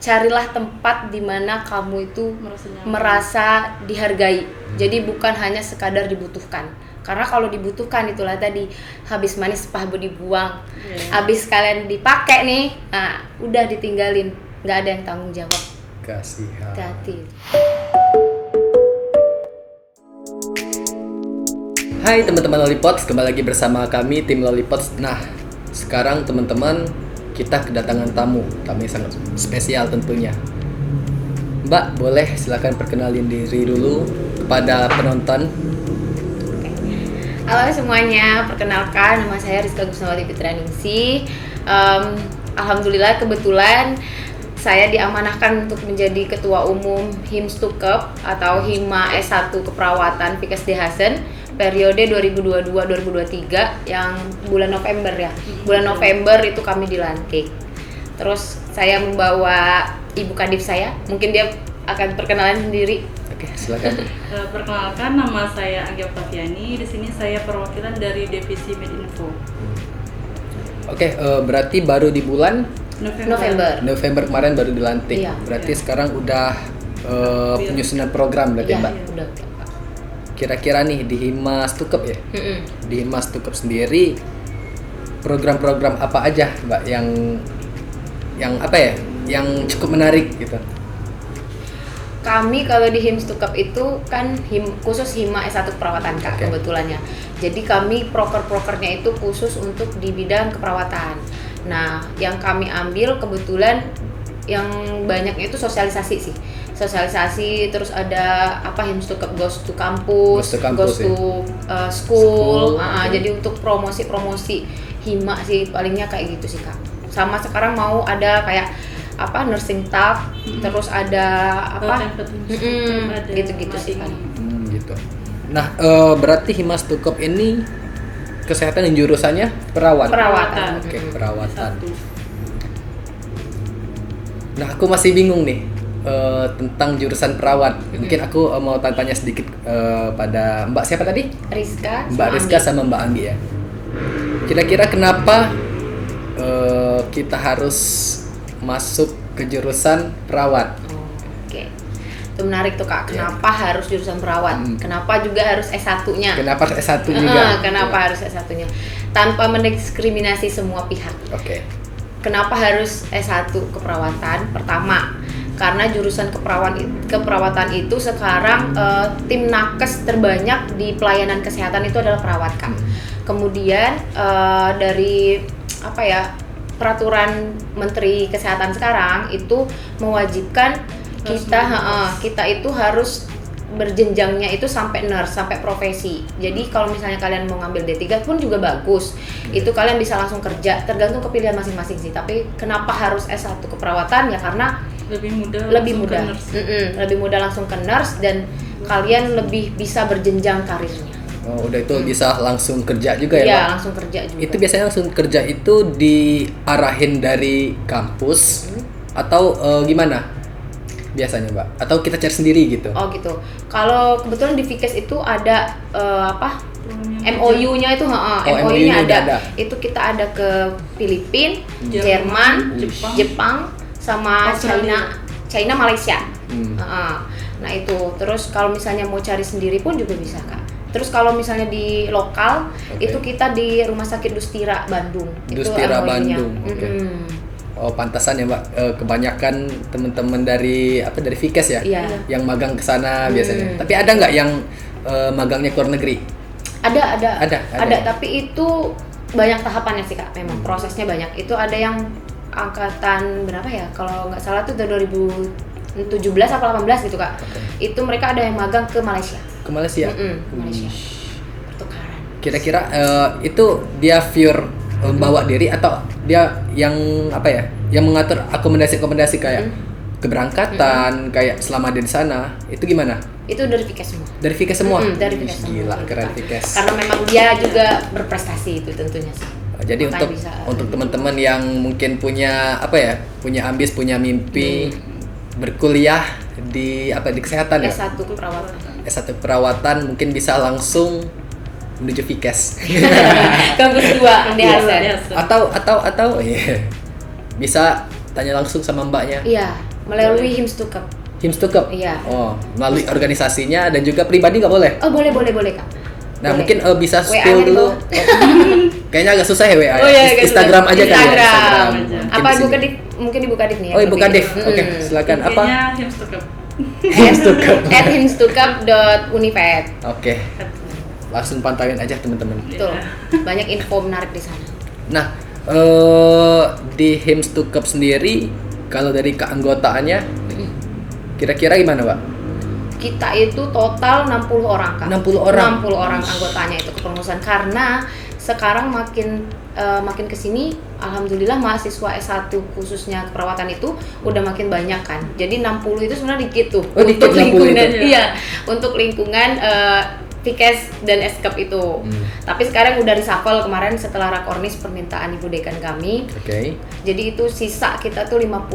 carilah tempat di mana kamu itu merasa dihargai. Jadi bukan hanya sekadar dibutuhkan. Karena kalau dibutuhkan itulah tadi habis manis paha dibuang. Habis kalian dipakai nih, nah udah ditinggalin, nggak ada yang tanggung jawab. Kasihan. Hati-hati. Hai teman-teman Lollipods, kembali lagi bersama kami tim Lollipods. Nah, sekarang teman-teman kita kedatangan tamu yang sangat spesial tentunya. Mbak, boleh silakan perkenalin diri dulu kepada penonton. Halo semuanya, perkenalkan nama saya Rizka Gusnawati Fitrianingsih. Alhamdulillah kebetulan saya diamanahkan untuk menjadi Ketua Umum Himstukep atau Hima S1 Keperawatan Fikes Dehasen periode 2022-2023 yang bulan November ya. Bulan November itu kami dilantik. Terus saya membawa Ibu Kadif saya, mungkin dia akan perkenalan sendiri. Oke, silakan. Perkenalkan, nama saya Anggia Oktaviani. Di sini saya perwakilan dari divisi Medinfo. Oke, berarti baru di bulan November kemarin baru dilantik. Iya. Berarti sekarang udah penyusunan program berarti Iya, Mbak. udah. Kira-kira nih di Himstukep ya. Di Himstukep sendiri program-program apa aja Mbak yang apa ya? Yang cukup menarik gitu. Kami kalau di Himstukep itu kan khusus Hima S1 Keperawatan Kak, kebetulannya. Jadi kami proker-prokernya itu khusus untuk di bidang keperawatan. Nah, yang kami ambil kebetulan yang banyaknya itu sosialisasi sih. Sosialisasi, terus ada Himstukep Goes to Campus, Goes to School. Okay. Jadi untuk promosi Hima sih palingnya kayak gitu sih Kak. Sama sekarang mau ada kayak nursing staff, terus ada gitu-gitu sih kan. Gitu. Nah, berarti Himstukep ini kesehatan dan jurusannya Perawatan. Oke, perawatan. Nah, aku masih bingung nih tentang jurusan perawat. Mungkin aku mau tanya sedikit pada Mbak siapa tadi? Rizka. Mbak Rizka sama Mbak Anggi ya. Kira-kira kenapa kita harus masuk ke jurusan perawat? Oke. Itu menarik tuh Kak. Kenapa harus jurusan perawat? Kenapa juga harus S1-nya? Kenapa S1 juga? Kenapa harus S1-nya? Tanpa mendiskriminasi semua pihak. Oke. Kenapa harus S1 keperawatan? Pertama, karena jurusan keperawatan itu sekarang tim nakes terbanyak di pelayanan kesehatan itu adalah perawat Kak. Kemudian dari peraturan Menteri Kesehatan sekarang itu mewajibkan kita itu harus berjenjangnya itu sampai nurse, sampai profesi. Jadi kalau misalnya kalian mau ngambil D3 pun juga bagus. Itu kalian bisa langsung kerja, tergantung kepilihan masing-masing sih. Tapi kenapa harus S1 keperawatan? Ya karena lebih mudah langsung ke nurse dan kalian lebih bisa berjenjang karirnya. Oh, udah itu bisa langsung kerja juga ya, Iya, Mbak? langsung kerja juga. Itu biasanya langsung kerja itu diarahin dari kampus atau gimana biasanya, Mbak? Atau kita cari sendiri gitu? Oh gitu. Kalau kebetulan di Fikes itu ada MOU-nya itu, MOU-nya ada. Itu kita ada ke Filipina, Jerman, Jepang, sama China, Malaysia. Nah itu. Terus kalau misalnya mau cari sendiri pun juga bisa Kak. Terus kalau misalnya di lokal itu kita di Rumah Sakit Dustira Bandung. Dustira Bandung. Oh, pantasan ya Mbak, kebanyakan teman-teman dari Fikes ya, yang magang ke sana biasanya. Tapi ada nggak yang magangnya ke luar negeri? Ada. Tapi itu banyak tahapannya sih Kak. Memang prosesnya banyak. Itu ada yang angkatan berapa ya? Kalau nggak salah tuh dari 2017 atau 18 gitu Kak. Itu mereka ada yang magang ke Malaysia. Ke Malaysia? Ke Malaysia. Pertukaran. Kira-kira itu dia pure bawa diri atau dia yang yang mengatur akomodasi kayak keberangkatan, kayak selama di sana, itu gimana? Itu dari Fikes semua. Dari Fikes semua? Dari Fikes semua. Gila, keren Fikes. Karena memang dia juga berprestasi itu tentunya sih. Jadi untuk teman-teman yang mungkin punya punya ambis, punya mimpi berkuliah di kesehatan ya? S1 perawatan mungkin bisa langsung menuju Fikes. Kampus 2 Dehasen. Atau bisa tanya langsung sama mbaknya. Iya. Melalui Himstukep. Himstukep? Iya. Oh, melalui organisasinya dan juga pribadi nggak boleh? Oh boleh Kak. Nah, Boleh. mungkin bisa WA-nya spill di dulu. bawah. Kayaknya agak susah ya WA. Oh, iya, agak Instagram susah. aja kan ya. Instagram aja. Mungkin Apa di Ibu sini. Kadif? Mungkin Ibu Kadif nih ya. Oh, Ibu lebih. Kadif. Oke, silakan apa? IG-nya Himstukep. Himstukep. @himstukep.uniped. Oke. Langsung pantauin aja teman-teman. Betul. Banyak info menarik di sana. Nah, di Himstukep sendiri kalau dari keanggotaannya kira-kira gimana, Pak? Kita itu total 60 orang Kak. 60 orang? 60 orang anggotanya itu kepengurusan, karena sekarang makin kesini alhamdulillah mahasiswa S1 khususnya keperawatan itu udah makin banyak kan. Jadi 60 itu sebenarnya dikit tuh Oh, dikit 60 lingkungan. itu? Iya, untuk lingkungan Fikes dan Eskep itu. Tapi sekarang udah reshuffle kemarin setelah rakornis permintaan Ibu Dekan kami. Oke. Jadi itu sisa kita tuh 54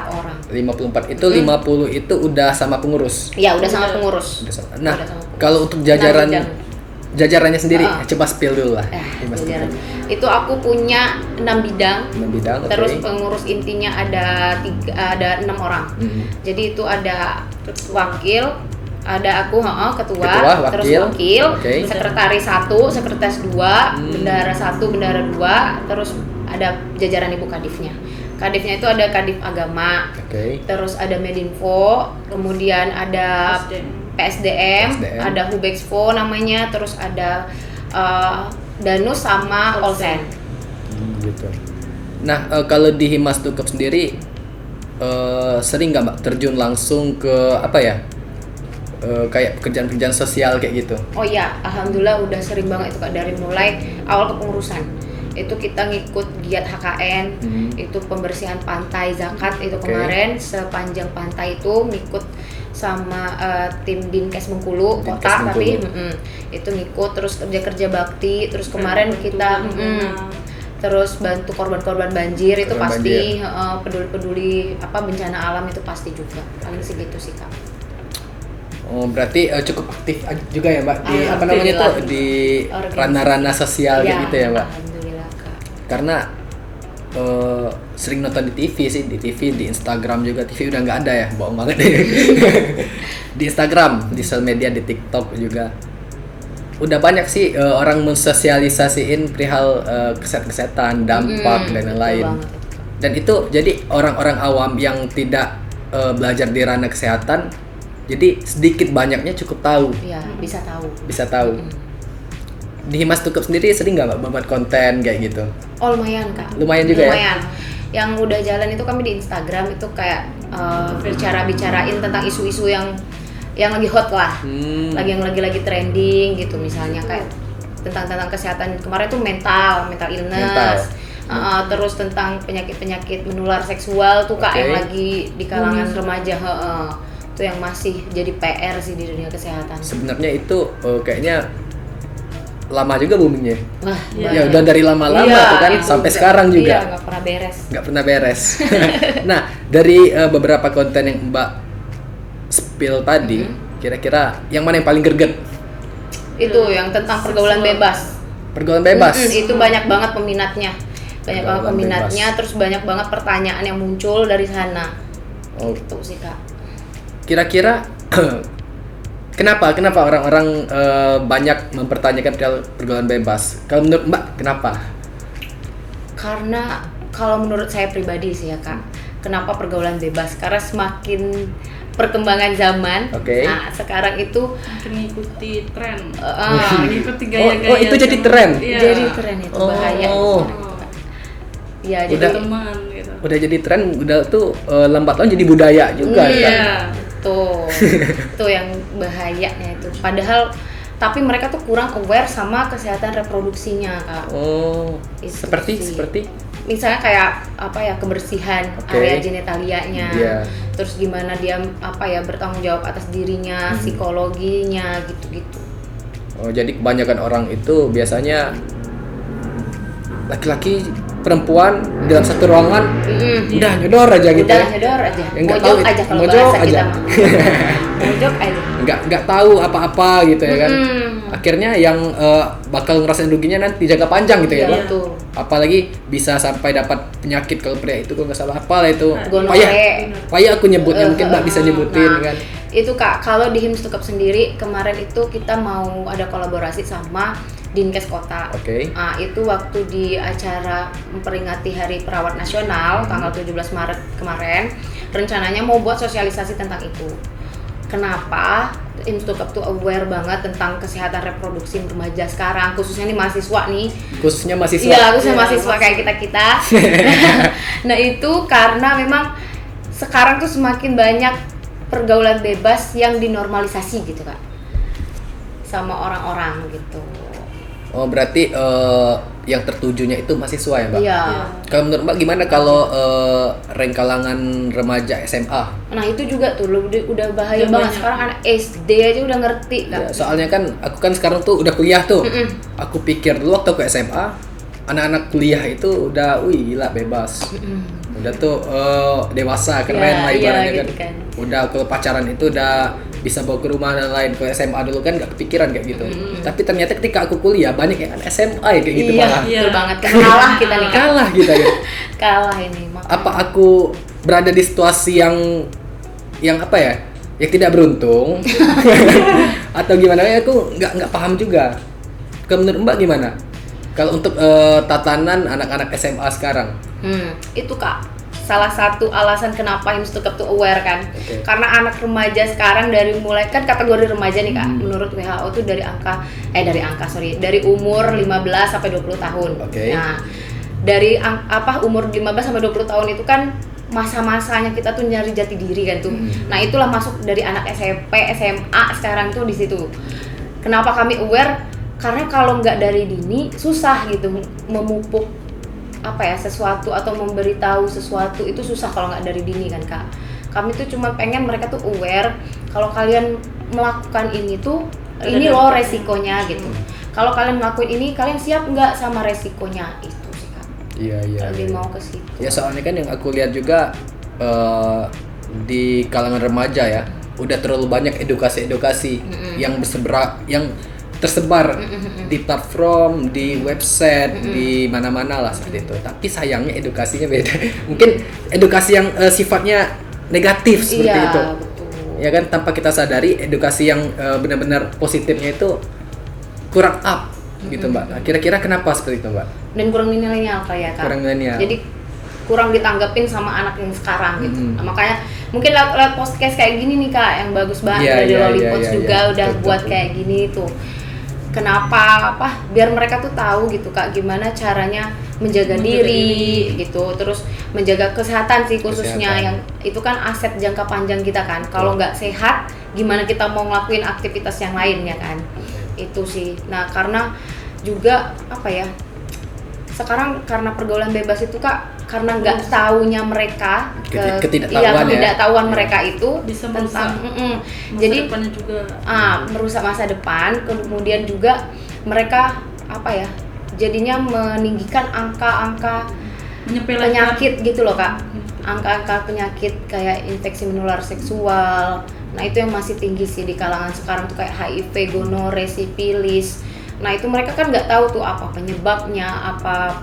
orang. 54 itu 50 itu udah sama pengurus. Ya udah sama pengurus. Udah sama. Nah, Udah sama pengurus. kalau untuk jajaran 6 bidang. jajarannya sendiri, Heeh. coba spill dulu lah. Coba spill Jajaran. dulu. Itu aku punya 6 bidang. 6 bidang, oke. Terus pengurus intinya ada 6 orang. Jadi itu ada wakil, ada aku ketua, terus wakil. wakil, Oke. sekretaris 1, sekretaris 2, bendahara 1, bendahara 2, terus ada jajaran Ibu Kadifnya. Kadifnya itu ada Kadif Agama, Oke. terus ada Medinfo, kemudian ada PSDM, ada Hubexpo namanya, terus ada Danus sama Olsen. Gitu. Nah, kalau di Himstukep sendiri sering nggak Mbak terjun langsung ke apa ya? Kayak pekerjaan-pekerjaan sosial kayak gitu. Oh iya, alhamdulillah udah sering banget itu Kak, dari mulai awal kepengurusan. Itu kita ngikut giat HKN, itu pembersihan pantai zakat itu Oke. kemarin sepanjang pantai itu ngikut sama tim Dinkes Bengkulu Dinkes kota, tapi Bengkulu. itu ngikut, terus kerja bakti, terus kemarin kita terus bantu korban-korban banjir itu Korban pasti, peduli-peduli apa bencana alam itu pasti juga, paling segitu sih Kak. Oh, berarti cukup aktif juga ya Mbak di apa namanya Alhamdulillah. tuh di Organisasi. ranah-ranah sosial kayak gitu ya Mbak. Alhamdulillah Kak. Karena sering nonton di TV sih, di TV, di Instagram juga. TV udah nggak ada ya, bohong banget. Di Instagram, di sosial media, di TikTok juga udah banyak sih orang mensosialisasiin perihal kesehatan, dampak dan lain-lain. Betul banget itu, Kak. Dan itu jadi orang-orang awam yang tidak belajar di ranah kesehatan, jadi sedikit banyaknya cukup tahu, Iya, bisa tahu. bisa tahu. Di Himstukep sendiri sering nggak Mbak membuat konten kayak gitu? Oh lumayan Kak. Lumayan juga ya? Lumayan. Yang udah jalan itu kami di Instagram itu kayak bicarain tentang isu-isu yang lagi hot lah, yang lagi trending gitu, misalnya kayak tentang kesehatan kemarin tuh mental illness. Terus tentang penyakit menular seksual tuh Kak, Oke. yang lagi di kalangan remaja, itu yang masih jadi PR sih di dunia kesehatan. Sebenarnya itu kayaknya lama juga boomingnya. Wah, Ya banyak. udah dari lama-lama Iya, tuh kan itu sampai nggak- sekarang juga. Iya, nggak pernah beres. Nggak pernah beres. Nah, dari beberapa konten yang Mbak spill tadi, kira-kira yang mana yang paling greget? Itu yang tentang pergaulan bebas. Pergaulan bebas. Itu banyak banget peminatnya. Banyak banget Pergaulan peminatnya, bebas. terus banyak banget pertanyaan yang muncul dari sana. Oh, Itu sih Kak. kira-kira kenapa orang-orang banyak mempertanyakan pergaulan bebas? Kalau menurut Mbak, kenapa? Karena kalau menurut saya pribadi sih ya Kak, kenapa pergaulan bebas? Karena semakin perkembangan zaman, Oke. nah sekarang itu Mengikuti tren, mengikuti mengikuti gaya-gaya. oh, itu jadi zaman. tren? Iya. jadi tren itu Oh. bahaya. Oh. Ya Jadi jadi teman gitu. Udah jadi tren, udah tuh lambat laun jadi budaya juga kan? Iya. tuh yang bahayanya itu. Padahal tapi mereka tuh kurang aware sama kesehatan reproduksinya Kak. Oh, Itu seperti sih. Misalnya kayak apa ya, kebersihan Oke. area genitalianya, Iya. terus gimana dia apa ya bertanggung jawab atas dirinya, psikologinya gitu-gitu. Oh, jadi kebanyakan orang itu biasanya laki-laki perempuan dalam satu ruangan udah nyodor aja gitu. Udah ya. nyedor aja, Yang nggak mojok tahu aja kalau mojok bahasa kita aja. mah. job aja. Nggak tahu apa-apa gitu ya kan. Akhirnya yang bakal ngerasain ruginya nanti jangka panjang gitu ya Iya, kan. betul. Apalagi bisa sampai dapat penyakit kalau pria itu kalau nggak salah apa lah itu. Gonore. Payah aku nyebutnya, mungkin Mbak bisa nyebutin Nah, kan. itu Kak, kalau di Hims to Cup sendiri kemarin itu kita mau ada kolaborasi sama Dinkes Kota. Oke. Nah, itu waktu di acara memperingati Hari Perawat Nasional tanggal 17 Maret kemarin, rencananya mau buat sosialisasi tentang itu. Kenapa? Hims to Cup tuh aware banget tentang kesehatan reproduksi remaja sekarang, khususnya nih mahasiswa nih. Khususnya mahasiswa. Iya, khususnya mahasiswa kayak kita-kita. Nah, itu karena memang sekarang tuh semakin banyak pergaulan bebas yang dinormalisasi gitu Kak sama orang-orang gitu. Oh, berarti yang tertujunya itu mahasiswa ya, Mbak? Iya. Kalau menurut Mbak gimana kalau rank kalangan remaja SMA? Nah, itu juga tuh udah bahaya Udah banget. banyak. Sekarang anak SD aja udah ngerti Kak. Ya, soalnya kan aku kan sekarang tuh udah kuliah tuh. Aku pikir dulu waktu aku SMA, anak-anak kuliah itu udah gila bebas. Udah tuh dewasa, keren Ya, lah iya, ibaratnya gitu kan. kan. Udah kalau pacaran itu udah bisa bawa ke rumah dan lain. Kalau SMA dulu kan nggak kepikiran kayak gitu. Tapi ternyata ketika aku kuliah banyak yang SMA ya kayak gitu Iya, malah. betul banget. Kalah kita nih Kak. Kalah kita ya. Kalah ini. Apa aku berada di situasi yang apa ya? Yang tidak beruntung atau gimana ya, aku nggak paham juga. Kalau menurut Mbak gimana? Kalau untuk tatanan anak-anak SMA sekarang? Itu Kak, salah satu alasan kenapa Hims to Cup tuh aware kan. Oke. Karena anak remaja sekarang dari mulai kan kategori remaja nih Kak, menurut WHO tuh dari umur 15 sampai 20 tahun. Oke. Nah, dari umur 15 sampai 20 tahun itu kan masa-masanya kita tuh nyari jati diri kan tuh. Nah, itulah masuk dari anak SMP, SMA sekarang tuh di situ. Kenapa kami aware? Karena kalau nggak dari dini susah gitu memupuk sesuatu atau memberitahu sesuatu itu susah kalau nggak dari dini kan Kak. Kami tuh cuma pengen mereka tuh aware kalau kalian melakukan ini tuh ini loh resikonya gitu. Kalau kalian ngelakuin ini, kalian siap nggak sama resikonya itu sih Kak. Iya. Lebih mau ke situ. Ya soalnya kan yang aku lihat juga di kalangan remaja ya, udah terlalu banyak edukasi-edukasi yang tersebar di platform, di website, di mana-mana lah seperti itu. Tapi sayangnya edukasinya beda. Mungkin edukasi yang sifatnya negatif seperti Iya, itu. betul. Ya kan, tanpa kita sadari edukasi yang benar-benar positifnya itu kurang up gitu Mbak. Nah, kira-kira kenapa seperti itu Mbak? Dan kurang milenial kayak Kak. Kurang milenial. Jadi kurang ditanggapin sama anak yang sekarang gitu. Nah, makanya mungkin lewat podcast kayak gini nih Kak yang bagus banget dari Lollipots juga udah betul, buat betul. kayak gini tuh. Kenapa biar mereka tuh tahu gitu Kak gimana caranya menjaga diri gitu, terus menjaga kesehatan sih khususnya Kesehatan. yang itu kan aset jangka panjang kita kan. Kalau nggak sehat gimana kita mau ngelakuin aktivitas yang lain ya kan. Itu sih. Nah, karena juga sekarang karena pergaulan bebas itu Kak, karena nggak taunya mereka ketidaktahuan mereka itu Bisa tentang masa jadi depannya juga. merusak masa depan, kemudian juga mereka jadinya meninggikan angka-angka Menyepelekan. penyakit gitu loh Kak, angka-angka penyakit kayak infeksi menular seksual. Nah, itu yang masih tinggi sih di kalangan sekarang tuh kayak HIV, gonore, sifilis. Nah, itu mereka kan nggak tahu tuh apa penyebabnya, apa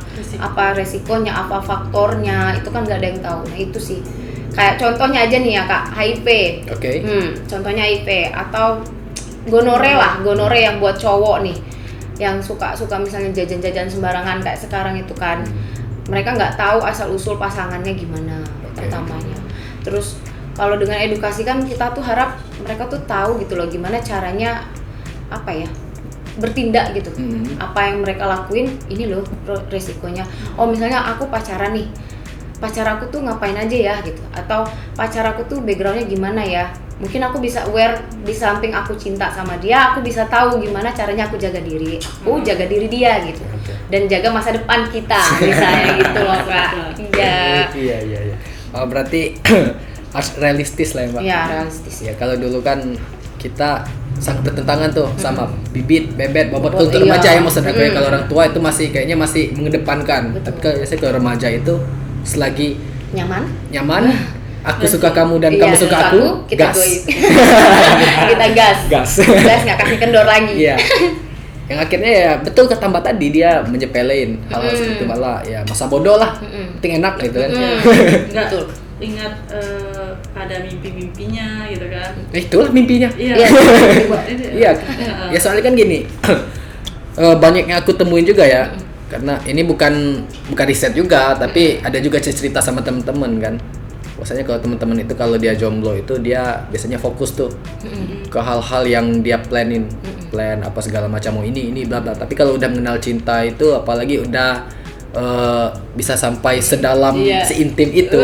resikonya, apa faktornya, itu kan nggak ada yang tahu. Nah, itu sih kayak contohnya aja nih ya Kak, HIV. Oke. Contohnya HIV atau gonore yang buat cowok nih, yang suka misalnya jajan-jajan sembarangan kayak sekarang itu kan. Mereka nggak tahu asal usul pasangannya gimana pertamanya. Terus kalau dengan edukasi kan kita tuh harap mereka tuh tahu gitu loh gimana caranya bertindak gitu. Apa yang mereka lakuin ini loh resikonya. Oh, misalnya aku pacaran nih, pacar aku tuh ngapain aja ya gitu, atau pacar aku tuh backgroundnya gimana ya. Mungkin aku bisa aware di samping aku cinta sama dia, aku bisa tahu gimana caranya aku jaga diri, aku jaga diri dia gitu, dan jaga masa depan kita misalnya gitu loh Kak. Iya. Oh, berarti harus realistis lah ya Mbak. Iya, realistis. Ya kalau dulu kan kita sangat bertentangan tuh sama bibit, bebet, bobot Bobot, untuk iya. remaja ya maksudnya. Kalau orang tua itu kayaknya masih mengedepankan. Betul. Tapi kalau remaja itu selagi Nyaman. nyaman, aku suka kamu dan Iya, kamu suka aku, kita gas. goib. Kita gas. Gas. Gas nggak kasih kendor lagi. Iya. Yang akhirnya ya betul kata Mbak tadi, dia menyepelein hal-hal seperti itu, malah ya masa bodoh lah. Penting enak gitu kan. Nggak Betul. ingat pada mimpi-mimpinya gitu kan. Itulah mimpinya. Iya. Iya. Ya soalnya kan gini. Banyak yang aku temuin juga ya. Karena ini bukan riset juga, tapi ada juga cerita sama teman-teman kan. Biasanya kalau teman-teman itu kalau dia jomblo itu dia biasanya fokus tuh ke hal-hal yang dia plan apa segala macam, mau ini bla bla. Tapi kalau udah mengenal cinta itu, apalagi udah bisa sampai sedalam, seintim itu,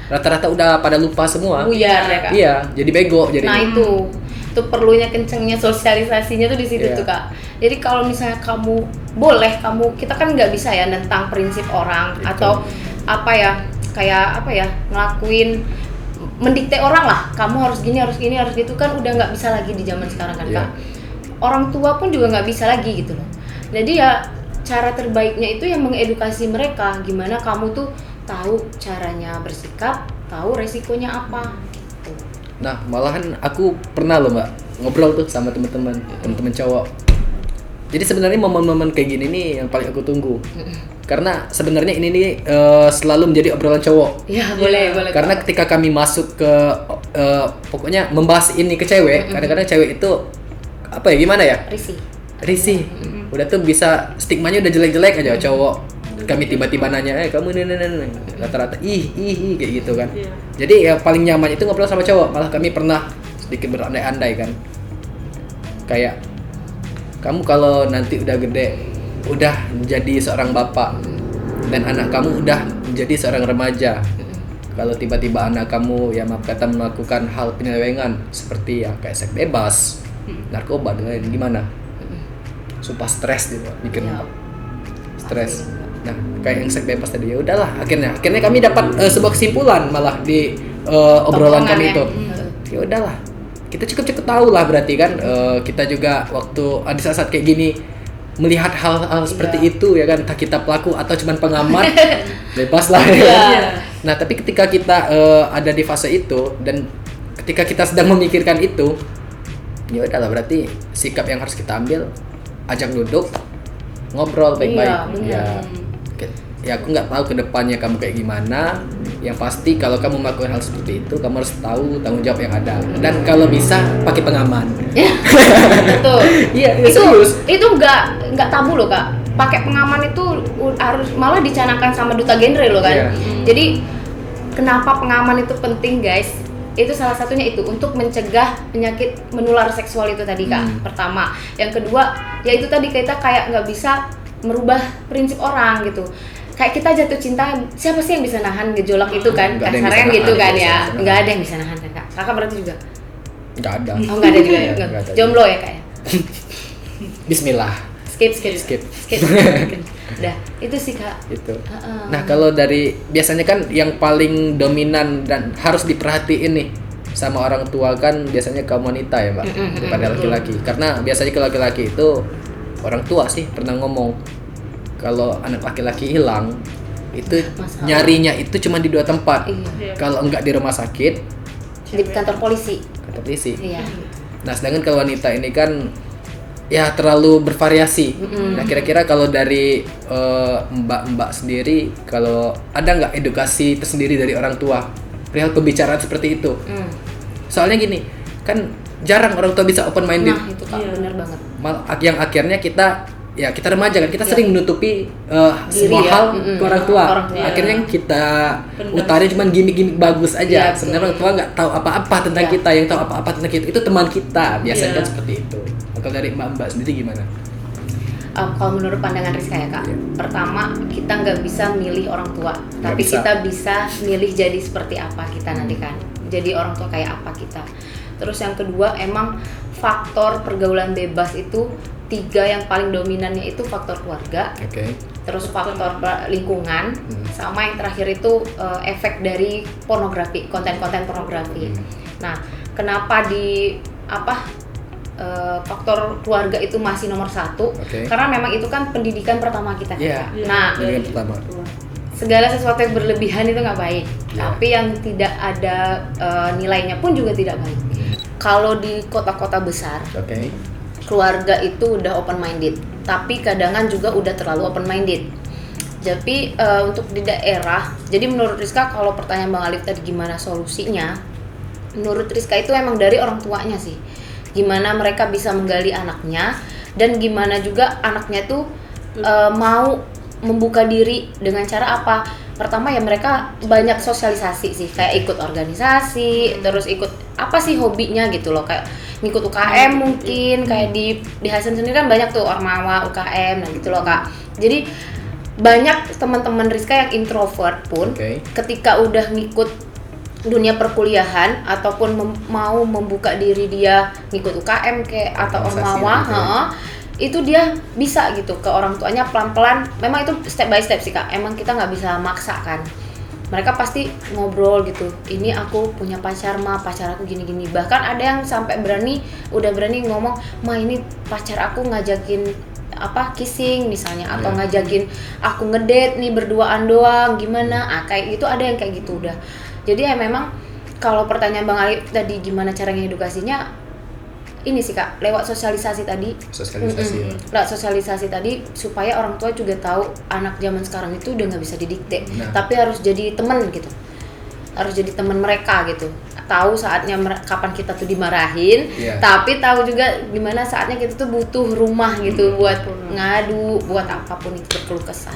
rata-rata udah pada lupa semua. Buyar ya Kak. Iya, jadi bego jadi. Nah itu perlunya kencengnya sosialisasinya tuh di situ Iya. tuh Kak. Jadi kalau misalnya kita kan nggak bisa ya nentang prinsip orang atau ngelakuin mendikte orang lah, kamu harus gini harus gitu kan, udah nggak bisa lagi di zaman sekarang kan Kak. Orang tua pun juga nggak bisa lagi gitu loh. Jadi ya cara terbaiknya itu yang mengedukasi mereka, gimana kamu tuh tahu caranya bersikap, tahu resikonya apa. Nah, malahan aku pernah loh Mbak ngobrol tuh sama teman-teman cowok. Jadi sebenarnya momen-momen kayak gini nih yang paling aku tunggu. Karena sebenarnya ini nih selalu menjadi obrolan cowok. Ya boleh. Karena ketika kami masuk ke pokoknya membahas ini ke cewek, kadang-kadang cewek itu apa ya, gimana ya? Risih. Udah tuh bisa stigmanya udah jelek-jelek aja cowok. Kami tiba-tiba nanya, kamu ini rata-rata ih kayak gitu kan. Jadi ya paling nyaman itu ngobrol sama cowok. Malah kami pernah sedikit berandai-andai kan. Kayak kamu kalau nanti udah gede, udah menjadi seorang bapak dan anak kamu udah menjadi seorang remaja. Kalau tiba-tiba anak kamu ya maaf kata melakukan hal penyelewengan seperti ya kayak seks bebas, narkoba dan lain, gimana? Sumpah stres gitu mikirnya. Stres. Nah, kayak yang seks bebas tadi, ya udahlah. Akhirnya kami dapat sebuah kesimpulan malah di obrolan kami itu. Ya udahlah. Kita cukup tahu lah berarti kan, kita juga waktu ada saat-saat kayak gini melihat hal-hal seperti itu ya kan, entah kita pelaku atau cuman pengamat, bebas lah ya. Nah, tapi ketika kita ada di fase itu dan ketika kita sedang memikirkan itu, ya udahlah berarti sikap yang harus kita ambil, ajak duduk, ngobrol baik-baik. Ya aku nggak tahu kedepannya kamu kayak gimana. Yang pasti kalau kamu melakukan hal seperti itu, kamu harus tahu tanggung jawab yang ada. Dan kalau bisa pakai pengaman. Betul. Iya, itu nggak tabu loh Kak. Pakai pengaman itu harus malah dicanangkan sama duta genre loh kan. Jadi kenapa pengaman itu penting guys? Itu salah satunya itu untuk mencegah penyakit menular seksual itu tadi Kak. Pertama, yang kedua ya itu tadi kita kayak nggak bisa merubah prinsip orang gitu. Kayak kita jatuh cinta, siapa sih yang bisa nahan gejolak itu kan? Kasarnya gitu kan ya. Nggak ada yang bisa nahan kan Kak. Kakak berarti juga? Nggak ada. Oh nggak ada juga ya? Nggak ada. Jomblo ya Kak ya? Bismillah. Skip. Udah, itu sih Kak. Itu. Nah, kalau dari biasanya kan yang paling dominan dan harus diperhatiin nih sama orang tua kan biasanya kaum wanita ya Mbak, daripada laki-laki. Karena biasanya ke laki-laki itu orang tua sih pernah ngomong kalau anak laki-laki hilang itu masalah. Nyarinya itu cuma di 2 tempat. Iya. Kalau enggak di rumah sakit, Di kantor polisi. Iya. Nah, sedangkan kalau wanita ini kan ya terlalu bervariasi. Nah, kira-kira kalau dari mbak-mbak sendiri, kalau ada nggak edukasi tersendiri dari orang tua perihal pembicaraan seperti itu? Soalnya gini, kan jarang orang tua bisa open minded. Nah, itu Kak, benar banget. Yang akhirnya kita remaja kan, kita sering menutupi semua ya. hal ke orang tua. Akhirnya yang kita utarin cuma gimmick-gimmick bagus aja. Sebenarnya orang tua nggak tahu apa-apa tentang kita. Yang tahu apa-apa tentang kita itu teman kita. Biasanya kan seperti itu. Kalau dari mbak-mbak sendiri gimana? Kalau menurut pandangan Rizka ya Kak, pertama kita nggak bisa milih orang tua, tapi bisa. kita bisa milih jadi seperti apa kita nanti kan. Jadi orang tua kayak apa kita. Terus yang kedua, emang faktor pergaulan bebas itu 3 yang paling dominannya itu faktor keluarga, terus faktor lingkungan, sama yang terakhir itu efek dari pornografi, konten-konten pornografi. Nah, kenapa faktor keluarga itu masih nomor 1? Karena memang itu kan pendidikan pertama kita. Nah, pendidikan pertama. segala sesuatu yang berlebihan itu nggak baik, Ya. tapi yang tidak ada nilainya pun juga tidak baik. Kalau di kota-kota besar, Oke. keluarga itu udah open minded, tapi kadangan juga udah terlalu open minded. Jadi untuk di daerah, jadi menurut Rizka, kalau pertanyaan Bang Alif tadi gimana solusinya, menurut Rizka itu emang dari orang tuanya sih, gimana mereka bisa menggali anaknya, dan gimana juga anaknya tuh mau membuka diri dengan cara apa. Pertama ya mereka banyak sosialisasi sih, kayak ikut organisasi, terus ikut apa sih hobinya gitu loh, kayak ngikut UKM mungkin, kayak di Hasan sendiri kan banyak tuh Ormawa, UKM, nah gitu loh Kak. Jadi banyak teman-teman Rizka yang introvert pun Oke. ketika udah ngikut dunia perkuliahan ataupun mau membuka diri dia ngikut UKM kayak atau Organisasi Ormawa, gitu ya. itu dia bisa gitu ke orang tuanya pelan-pelan. Memang itu step by step sih Kak, emang kita nggak bisa maksa kan. Mereka pasti ngobrol gitu, ini aku punya pacar Ma, pacar aku gini-gini. Bahkan ada yang sampai udah berani ngomong, Ma ini pacar aku ngajakin kissing misalnya, atau Iya. ngajakin aku ngedate nih berduaan doang, gimana? Kayak gitu, ada yang kayak gitu udah. Jadi ya memang kalau pertanyaan Bang Ali tadi gimana caranya edukasinya, ini sih Kak, lewat sosialisasi tadi. Sosialisasi ya. Lewat sosialisasi tadi supaya orang tua juga tahu anak zaman sekarang itu udah nggak bisa didikte, Nah. tapi harus jadi teman gitu, harus jadi teman mereka gitu. Tahu saatnya kapan kita tuh dimarahin, Iya. tapi tahu juga gimana saatnya kita tuh butuh rumah gitu buat ngadu, buat apapun itu, berkeluh kesah.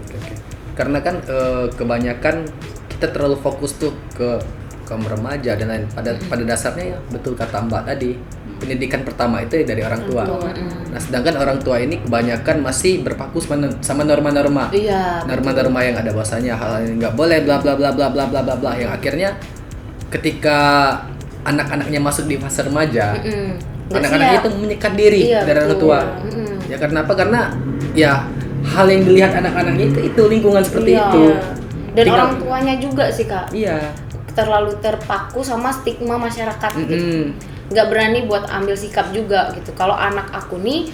Oke. Karena kan kebanyakan kita terlalu fokus tuh ke kaum remaja dan lain. Pada dasarnya ya betul kata Mbak tadi, pendidikan pertama itu ya dari orang tua. Nah, sedangkan orang tua ini kebanyakan masih berpaku sama norma-norma. Iya. Norma-norma yang ada bahwasanya hal yang nggak boleh bla bla bla bla bla bla bla bla, yang akhirnya ketika anak-anaknya masuk di fase remaja, Nggak anak-anaknya siap. itu menyekat diri Iya, dari orang betul. tua. Ya karena apa? Karena ya hal yang dilihat anak-anaknya itu lingkungan seperti Iya. itu. Dan Tinggal- orang tuanya juga sih Kak, Iya. terlalu terpaku sama stigma masyarakat gitu. Mm-mm. Nggak berani buat ambil sikap juga gitu. Kalau anak aku nih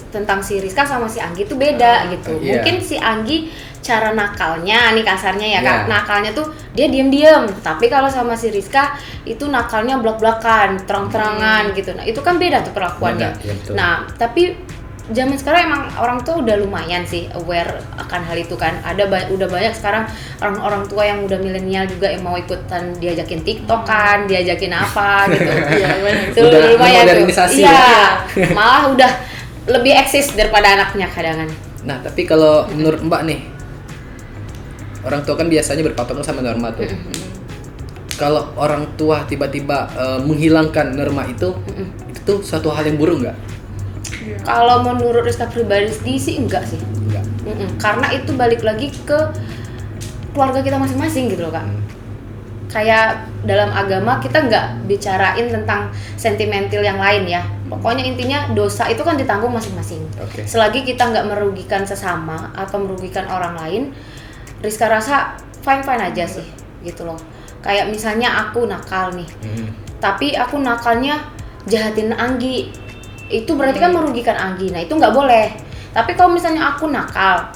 tentang si Rizka sama si Anggi itu beda gitu. iya. Mungkin si Anggi cara nakalnya nih kasarnya ya Kak, Iya. nakalnya tuh dia diem-diem. Tapi kalau sama si Rizka itu nakalnya blak-blakan, terang-terangan gitu. Nah itu kan beda tuh perlakuannya. Beda, iya betul. Nah tapi zaman sekarang emang orang tua udah lumayan sih aware akan hal itu kan. Udah banyak sekarang orang-orang tua yang udah milenial juga yang mau ikutan diajakin TikTok kan, diajakin apa gitu. Iya, benar. Itu Udah lumayan tuh. modernisasi Iya, ya. malah udah lebih eksis daripada anaknya kadang-kadang. Nah, tapi kalau menurut Mbak nih, orang tua kan biasanya berpatokan sama norma tuh. Kalau orang tua tiba-tiba menghilangkan norma itu tuh suatu hal yang buruk nggak? Kalau menurut Rizka pribadi sih enggak sih. Enggak. Karena itu balik lagi ke keluarga kita masing-masing gitu loh Kak. Kayak dalam agama kita nggak bicarain tentang sentimental yang lain ya. Pokoknya intinya dosa itu kan ditanggung masing-masing. Oke. Selagi kita nggak merugikan sesama atau merugikan orang lain, Rizka rasa fine-fine aja sih gitu loh. Kayak misalnya aku nakal nih, tapi aku nakalnya jahatin Anggi, itu berarti kan merugikan Anggi. Nah itu nggak boleh. Tapi kalau misalnya aku nakal,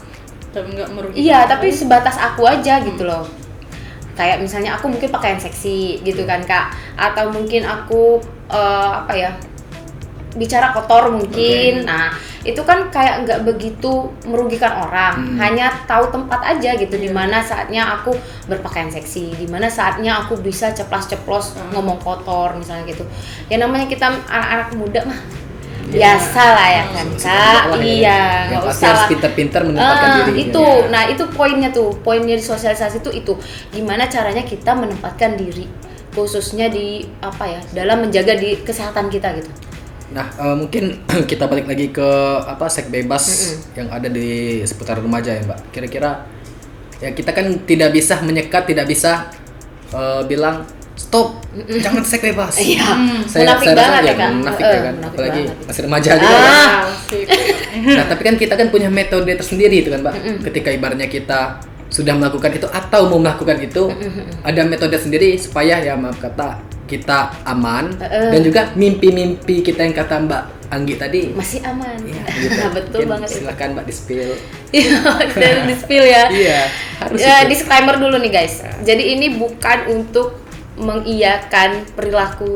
Tapi nggak merugikan. iya, tapi sebatas aku aja gitu loh. Kayak misalnya aku mungkin pakaian seksi gitu kan Kak, atau mungkin aku bicara kotor mungkin. Nah itu kan kayak nggak begitu merugikan orang, hanya tahu tempat aja gitu, dimana saatnya aku berpakaian seksi, dimana saatnya aku bisa ceplas-ceplos ngomong kotor misalnya gitu. Ya namanya kita anak-anak muda mah biasa lah ya kan Kak. Iya, Yang nggak pasti usah harus lah. pintar-pintar menempatkan diri. Itu, nah itu poinnya tuh, poinnya di sosialisasi itu gimana caranya kita menempatkan diri, khususnya di dalam menjaga di kesehatan kita gitu. Nah, mungkin kita balik lagi ke seks bebas yang ada di seputar remaja ya, Mbak. Kira-kira ya kita kan tidak bisa menyekat, tidak bisa bilang stop, jangan seks bebas. Iya, Saya munafik rasa banget ya Kak. munafik ya kan, Munafik apalagi banget. masih remaja juga. Ah. Kan? Asik. Nah, tapi kan kita kan punya metode tersendiri itu kan, Mbak. Ketika ibaratnya kita sudah melakukan itu atau mau melakukan itu, ada metode sendiri supaya ya maaf kata kita aman dan juga mimpi-mimpi kita yang kata Mbak Anggi tadi masih aman. ya, Nah, betul Mungkin banget itu. silakan Mbak di-spill. Iya, dan di-spill ya. Iya, harus Ya, itu. disclaimer dulu nih guys. Jadi ini bukan untuk mengiyakan perilaku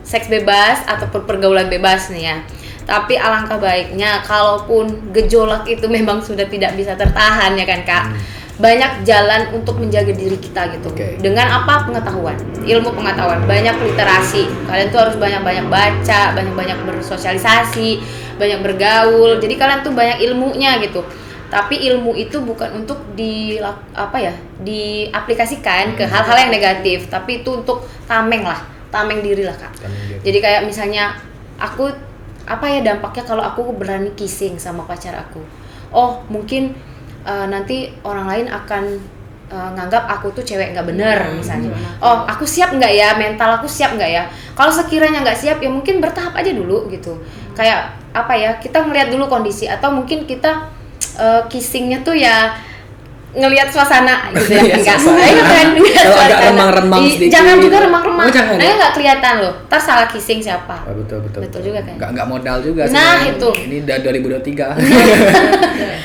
seks bebas ataupun pergaulan bebas nih ya. Tapi alangkah baiknya kalaupun gejolak itu memang sudah tidak bisa tertahan ya kan Kak. Banyak jalan untuk menjaga diri kita gitu. Oke. Dengan apa? Pengetahuan, ilmu pengetahuan, banyak literasi. Kalian tuh harus banyak-banyak baca, banyak-banyak bersosialisasi, banyak bergaul. Jadi kalian tuh banyak ilmunya gitu. Tapi ilmu itu bukan untuk diaplikasikan ke hal-hal yang negatif, tapi itu untuk tameng diri lah Kak. Tameng diri. Jadi kayak misalnya aku dampaknya kalau aku berani kissing sama pacar aku. Oh, mungkin nanti orang lain akan nganggap aku tuh cewek nggak bener misalnya. Oh, aku siap nggak ya, mental aku siap nggak ya? Kalau sekiranya nggak siap ya mungkin bertahap aja dulu gitu. Kayak kita ngelihat dulu kondisi, atau mungkin kita kissingnya tuh ya ngelihat suasana gitu ya. Enggak. Kalau agak remang-remang sedikit. Jangan juga remang-remang. Oh, jangan. Nggak kelihatan loh. Ntar salah kissing siapa? Oh, betul. Betul juga kan? Nggak modal juga. Nah, sebenarnya. itu. Ini udah 2023.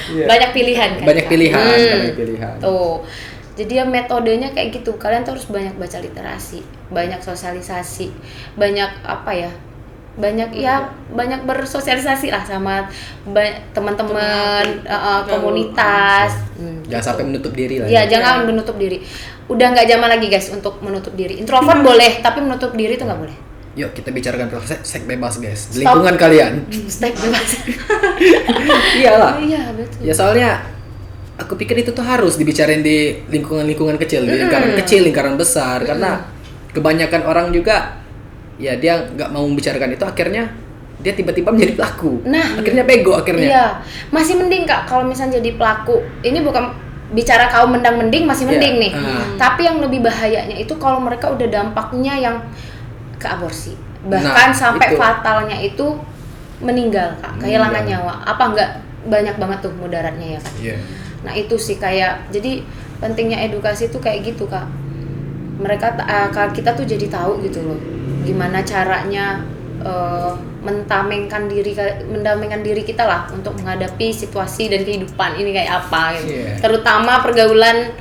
Iya. Banyak pilihan kan? Banyak Kak? pilihan. Tuh. Jadi ya metodenya kayak gitu. Kalian tuh harus banyak baca literasi, banyak sosialisasi, banyak banyak bersosialisasi lah sama teman-teman, komunitas. Jangan sampai menutup diri lah. Ya, jangan menutup diri. Udah nggak zaman lagi guys untuk menutup diri. Introvert boleh, tapi menutup diri itu nggak boleh. Yuk kita bicarakan seks bebas guys. Stop. Di lingkungan kalian. Stay bebas. Iyalah. Iya betul. Ya soalnya aku pikir itu tuh harus dibicarain di lingkungan kecil, di lingkaran kecil, lingkaran besar, karena kebanyakan orang juga ya dia nggak mau membicarakan itu, akhirnya dia tiba-tiba menjadi pelaku. Nah, akhirnya bego akhirnya. Iya, masih mending Kak kalau misalnya jadi pelaku. Ini bukan bicara kaum mendang-mending, masih mending nih. Tapi yang lebih bahayanya itu kalau mereka udah dampaknya yang ke aborsi. Bahkan sampai itu. fatalnya itu meninggal Kak, kehilangan nyawa. Apa enggak banyak banget tuh mudaratnya ya Kak. Iya. Nah, itu sih kayak jadi pentingnya edukasi tuh kayak gitu Kak. Kita tuh jadi tahu gitu loh. Gimana caranya mendamaikan diri kita lah untuk menghadapi situasi dan kehidupan ini kayak apa gitu. Yeah. Terutama pergaulan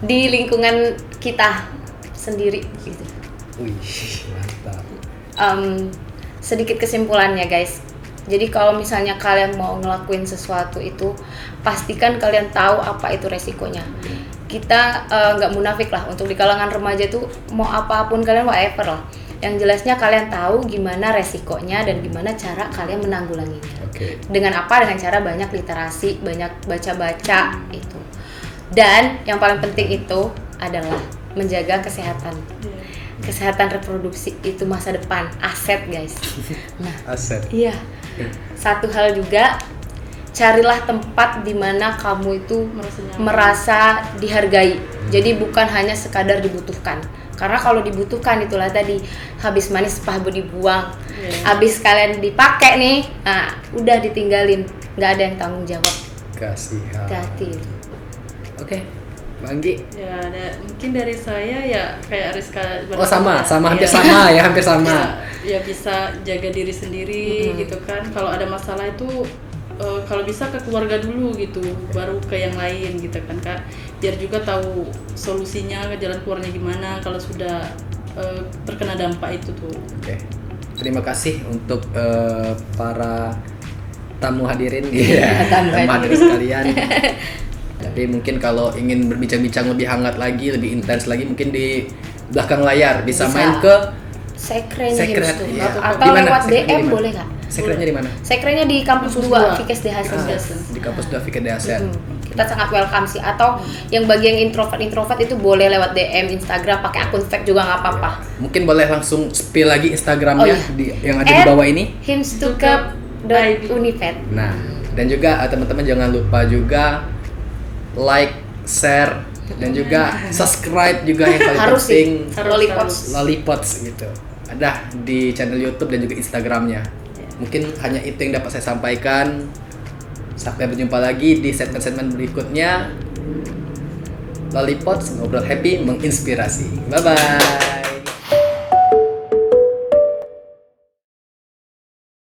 di lingkungan kita sendiri gitu. Wih, mantap. Sedikit kesimpulannya guys. Jadi kalau misalnya kalian mau ngelakuin sesuatu itu, pastikan kalian tahu apa itu resikonya. Kita nggak munafik lah untuk di kalangan remaja tuh mau apapun kalian whatever lah. Yang jelasnya kalian tahu gimana resikonya dan gimana cara kalian menanggulanginya. Oke. Dengan apa? Dengan cara banyak literasi, banyak baca-baca itu. Dan yang paling penting itu adalah menjaga kesehatan. Kesehatan reproduksi itu masa depan, aset guys. Nah, Aset. iya. Satu hal juga, carilah tempat di mana kamu itu merasa dihargai. Jadi bukan hanya sekadar dibutuhkan. Karena kalau dibutuhkan itulah tadi habis manis paha dibuang. Habis kalian dipakai nih, nah udah ditinggalin, nggak ada yang tanggung jawab. Kasihan. Hati-hati. Oke, Bang Gi. Ya, mungkin dari saya ya kayak Rizka. Oh sama, hampir sama ya, hampir sama. Ya bisa jaga diri sendiri gitu kan. Kalau ada masalah itu kalau bisa ke keluarga dulu gitu, baru ke yang lain gitu kan Kak. Biar juga tahu solusinya, ke jalan keluarnya gimana kalau sudah terkena dampak itu tuh. Oke. Terima kasih untuk para tamu hadirin ya, tamu hadirin sekalian. Jadi mungkin kalau ingin berbincang-bincang lebih hangat lagi, lebih intens lagi, mungkin di belakang layar bisa main ke Sekretnya Sekret, Himstuk. iya. Atau Dimana? lewat Sekretnya DM dimana? boleh nggak? Sekretnya di mana? Sekretnya di kampus 2 Fikes DHS. Di kampus David Dasen. Kita sangat welcome sih. Atau yang bagi yang introvert itu boleh lewat DM Instagram pakai akun fake juga nggak apa-apa. Mungkin boleh langsung spill lagi Instagramnya Oh, iya. yang ada di bawah ini. himstukup.unifed. Nah, dan juga teman-teman jangan lupa juga like, share, dan juga subscribe juga yang paling Harus penting. sih. Lollipots. Lollipots gitu. Ada di channel YouTube dan juga Instagramnya. Mungkin hanya itu yang dapat saya sampaikan. Sampai berjumpa lagi di segmen-segmen berikutnya. Lollipots, ngobrol happy, menginspirasi. Bye-bye.